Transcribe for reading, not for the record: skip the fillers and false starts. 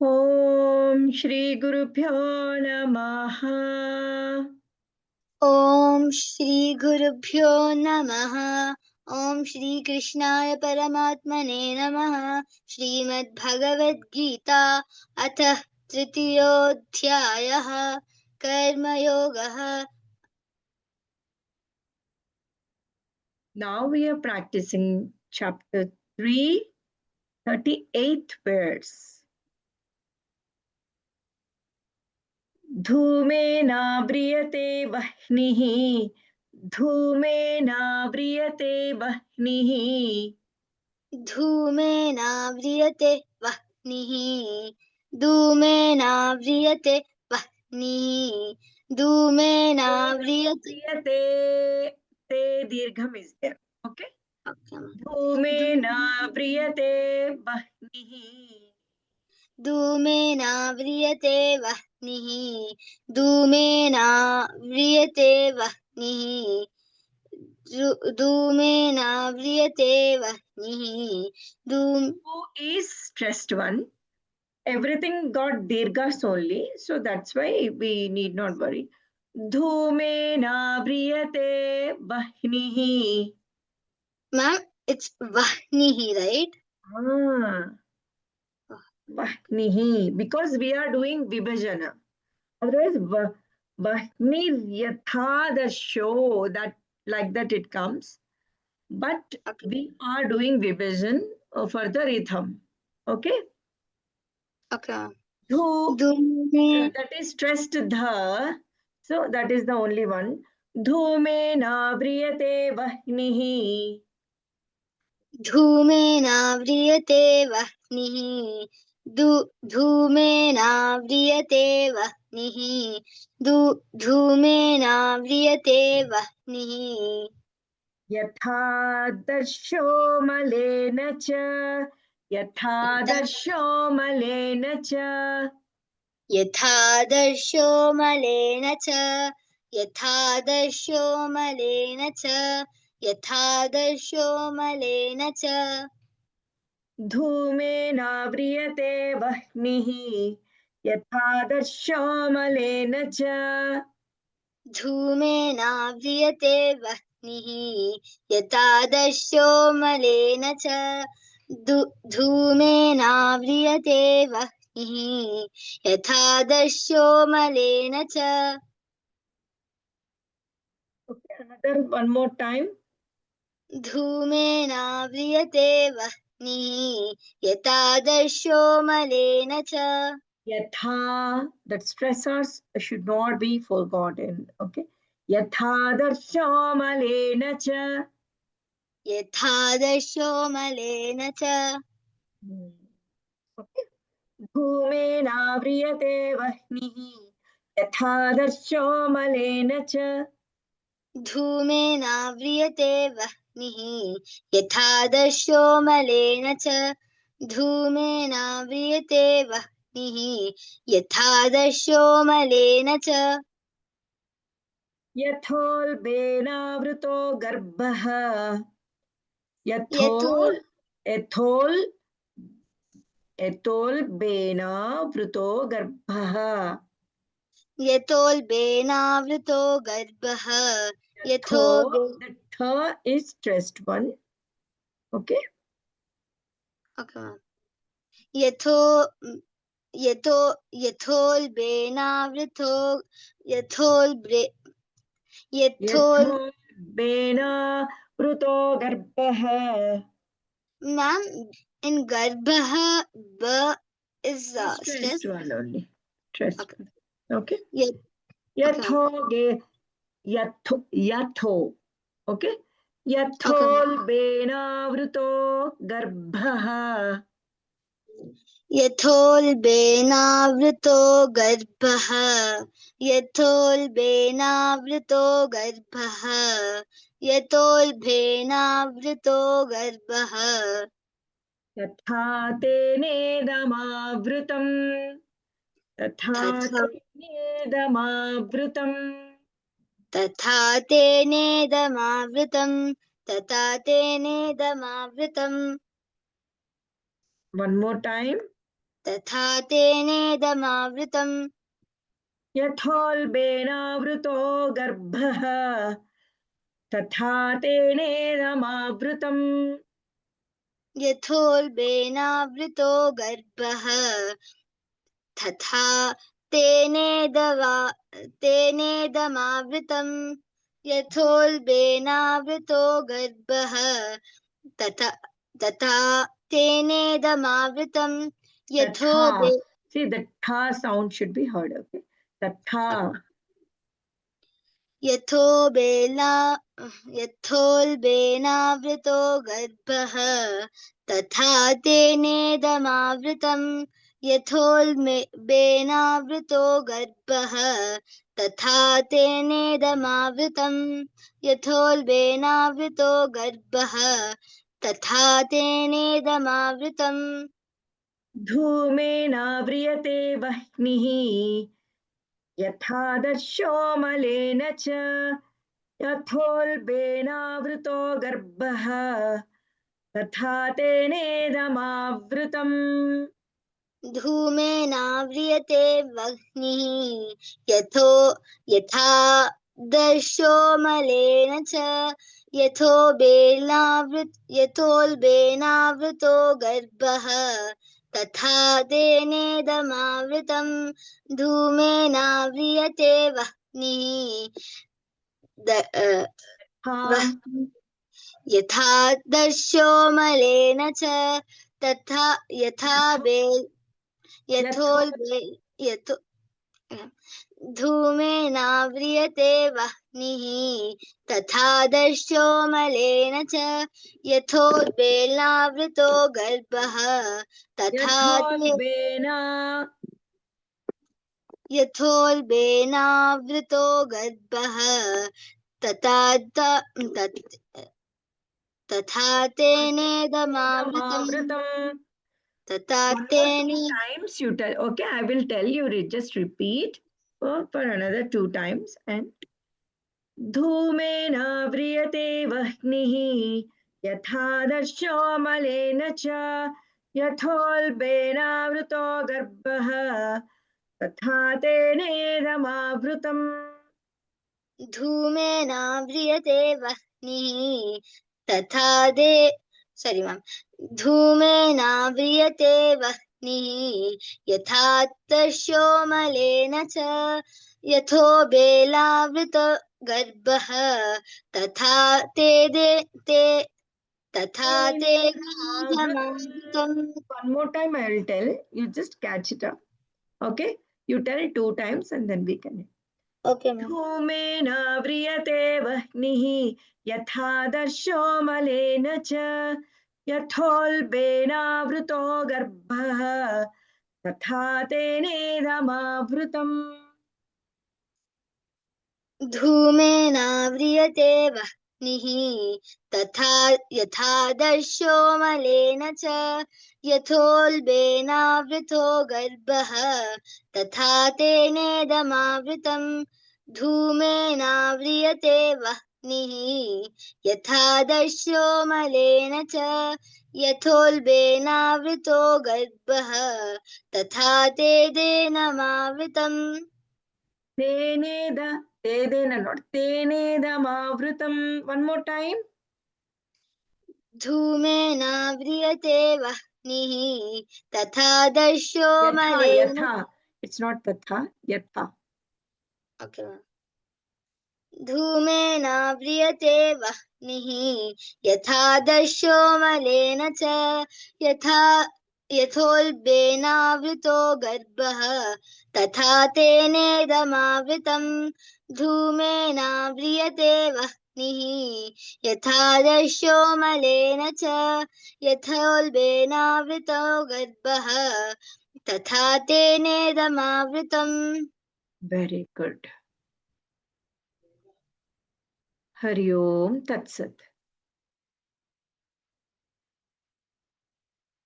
Om Shri Gurubhyo Namaha. Om Shri Gurubhyo Namaha. Om Shri Krishnaya Paramatmane Namaha. Shrimad Bhagavad Gita Ath Tritiyodhyayah Karma Yogah. Now we are practicing chapter 3, 38th verse. धूमेनाव्रियते वह्निः धूमेनाव्रियते वह्निः धूमेनाव्रियते वह्निः धूमेनाव्रियते वह्निः धूमेनाव्रियते व्रियते ते दीर्घम is there. Okay. Okay. धूमेनाव्रियते वह्निः धूमेनाव्रियते वह्निः धूमेनाव्रियते वह्निः धूमेनाव्रियते वह्निः धूम Who is stressed one? Everything got dirghas only, so that's why we need not worry. Dhumena vriyate vahnihi. Ma'am, it's vahnihi, right? Vahnihi, because we are doing vibhajana. Otherwise, vahni yathadasho, that like that it comes. But Okay. we are doing vibhajan for the rhythm. Okay. Okay. Dhu, Dhume that is stressed dha, so that is the only one. Dhumena vriyate vahnihi. धूमेनाव्रियते वह्निः धूमेनाव्रियते वह्निः धूमेनाव्रियते वह्निः यथादर्शो मलेन च यथादर्शो मलेन च यथादर्शो मलेन च यथादर्शो मलेन च यथादर्शो मलेन च धूमेनाव्रियते वह्निः यथादर्शो मलेन च धूमेनाव्रियते वह्निः यथादर्शो मलेन च धूमेनाव्रियते वह्निः यथादर्शो मलेन च Okay, another one more time. धूमेनाव्रियते वह्निः यथादर्शो मलेन च Yatha, that stressors should not be forgotten. Okay. Yathadarshyo malena cha. यथादर्शो मलेन च Okay. धूमेनाव्रियते वह्निः यथादर्शो मलेन च धूमेनाव्रियते वह्निः यथादर्शो मलेन च धूमेनाव्रियते वह्निः यथादर्शो मलेन च यथोल्बेनावृतो गर्भः यथोल् यथोल्बेनावृतो गर्भः यथोल्बेनावृतो गर्भः यथो, the th is stressed one. Okay. यथो यथो यथोल्बेनावृतो यथोल्बे यथोल् यथोल्बेनावृतो गर्भः. Ma'am, in Garbha, B is stress. One only. Stressed Okay. one. Okay. Yat, Yatho. Okay. okay. यथोल्बेनावृतो गर्भः. यथोल्बेनावृतो गर्भः यथोल्बेनावृतो गर्भः यथोल्बेनावृतो गर्भः यथा तेनेदमावृतम् तथा तथा तेनेदमावृतम् तथा तेनेदमावृतं तथा तेनेदमावृतम् One more time. तथा तेनेदमावृतम् यथोल्बेनावृतो गर्भः तथा तेनेदमावृतम् यथोल्बेनावृतो गर्भः तथा तेनेदमावृतम् यथोल्बेनावृतो गर्भः तथा तथा तेनेदमावृतम् तथा. यथोल्बे See, the tha sound should be heard. Okay. Tha. यथोल्बेनावृतो गर्भः तथा तेनेदमावृतम् यथोल्बेनावृतो गर्भः तथा तेनेदमावृतम् यथोल्बेनावृतो गर्भः तथा तेनेदमावृतम् धूमेनाव्रियते वह्निः यथादर्शो मलेन च यथोल्बेनावृतो गर्भः तथा तेनेदमावृतम् धूमेनाव्रियते वह्निः यथा दर्शो मलेन च यथोल्बेनावृतो गर्भः तथा तेनेदमावृतम् धूमेनाव्रियते वह्निः यथा दर्शो मलेन च तथा धूमेनाव्रियते वह्निः तथा दर्शो मलेन च यथोल्बेनावृतो गर्भः तथा यथोल्बेनावृतो गर्भः तथा तेनेदमावृतम् तथा times you tell. Okay, I will tell you. Just repeat for another 2 times. And धूमेनाव्रियते वह्निः यथादर्शो मलेन च यथोल्बेनावृतो गर्भः तथा तेनेदमावृतम् धूमेनाव्रियते वह्निः धूमेनाव्रियते वह्निः यथा दर्शो मलेन च यथोल्बेनावृतो गर्भः तथा तेनेदमावृतम्. One more time I will tell. You just catch it up. Okay? You tell 2 times and then we can. Okay, ma'am. धूमेनाव्रियते वह्निः यथादर्शो मलेन च यथोल्बेनावृतो गर्भः तथा तेनेदमावृतम् धूमेनाव्रियते वह्निः यथादर्शो मलेन च यथोल्बेनावृतो गर्भः तथा तेनेदमावृतम् धूमेनाव्रियते वह्निः यथादर्शो मलेन च यथोल्बेनावृतो गर्भः तथा तेनेदमावृतम् तेनेदमावृतम्. One more time. धूमेनाव्रियते वह्निः तथादर्शो मलेन. Yatha. It's not tatha. Yatha. Okay. धूमेनाव्रियते वह्निः यथादर्शो मलेन च यथोल्बेनावृतो गर्भः तथा तेनेदमावृतम् धूमेनाव्रियते वह्निः यथादर्शो मलेन च यथोल्बेनावृतो गर्भः तथा तेनेदमावृतम्. Very good. Hari Om Tat Sat.